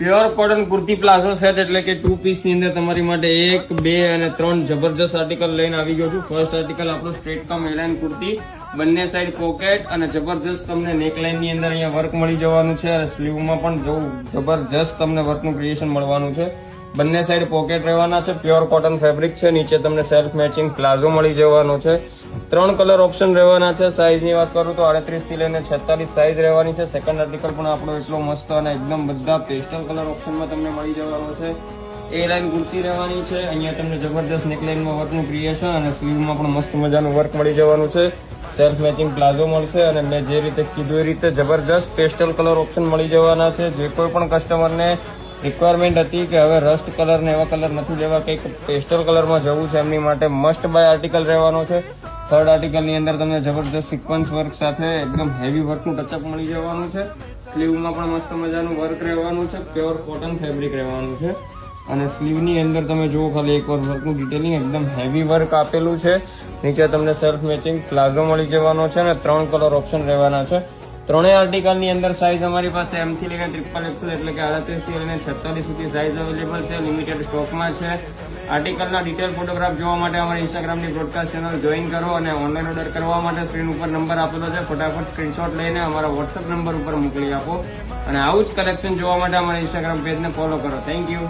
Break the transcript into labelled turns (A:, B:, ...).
A: Pure cotton kurti palazzo set એટલે કે 2 piece ની અંદર તમારી માટે 1, 2 અને 3 જબરજસ્ત આર્ટિકલ લઈને આવી ગયો છું. ફર્સ્ટ આર્ટિકલ આપણું સ્ટ્રેટ કમ એલાઇન કુર્તી, બંને સાઈડ પોકેટ અને જબરજસ્ત તમને નેકલાઇન ની અંદર અહીંયા વર્ક મળી જવાનું છે અને સ્લીવમાં પણ જો જબરજસ્ત તમને વર્કનું ક્રિએશન મળવાનું છે. બંને સાઈડ પોકેટ રહેવાના છે, પ્યોર કોટન ફેબ્રિક છે, નીચે તમને સેલ્ફ મેચિંગ પ્લાઝો મળી જવાનો છે. 3 કલર ઓપ્શન રહેવાના છે. સાઈઝની વાત કરું તો 38 થી લઈને 46 સાઈઝ રહેવાની છે. સેકન્ડ આર્ટિકલ પણ આપણો એટલો મસ્ત અને એકદમ બધા પેસ્ટલ કલર ઓપ્શનમાં તમને મળી જવાનો છે. એ લાઈન કુર્તી રહેવાની છે. અહીંયા તમને જબરદસ્ત નેકલાઇનમાં વર્કનું ક્રિએશન અને સ્લીવમાં પણ મસ્ત મજાનું વર્ક મળી જવાનું છે. સેલ્ફ મેચિંગ પ્લાઝો મળશે અને મેં જે રીતે કીધું એ રીતે જબરજસ્ત પેસ્ટલ કલર ઓપ્શન મળી જવાના છે. જે કોઈ પણ કસ્ટમરને રિક્વાયરમેન્ટ હતી કે હવે રસ્ટ કલર ને એવા કલર નથી લેવા, કંઈક પેસ્ટલ કલરમાં જવું છે, એમની માટે મસ્ટ બાય આર્ટિકલ રહેવાનો છે. થર્ડ આર્ટિકલની અંદર તમને જબરજસ્ત સિક્વન્સ વર્ક સાથે એકદમ હેવી વર્કનું ટચઅપ મળી જવાનું છે. સ્લીવમાં પણ મસ્ત મજાનું વર્ક રહેવાનું છે, પ્યોર કોટન ફેબ્રિક રહેવાનું છે અને સ્લીવની અંદર તમે જુઓ ખાલી એકવાર વર્કનું ડિટેલિંગ એકદમ હેવી વર્ક આપેલું છે. નીચે તમને સેલ્ફ મેચિંગ પ્લાઝો મળી જવાનો છે અને 3 કલર ઓપ્શન રહેવાના છે. ત્રણેય આર્ટિકલની અંદર સાઇઝ અમારી પાસે M થી લઈને XXL એટલે કે 38 થી લઈને 46 સુધી સાઇઝ અવેલેબલ છે, લિમિટેડ સ્ટોકમાં છે. આર્ટિકલના ડિટેલ ફોટોગ્રાફ જોવા માટે અમારી ઇન્સ્ટાગ્રામની બ્રોડકાસ્ટ ચેનલ જોઈન કરો અને ઓનલાઈન ઓર્ડર કરવા માટે સ્ક્રીન ઉપર નંબર આપેલો છે, ફટાફટ સ્ક્રીનશોટ લઈને અમારા વોટ્સઅપ નંબર ઉપર મોકલી આપો અને આવું જ કલેક્શન જોવા માટે અમારા ઇન્સ્ટાગ્રામ પેજને ફોલો કરો. Thank you.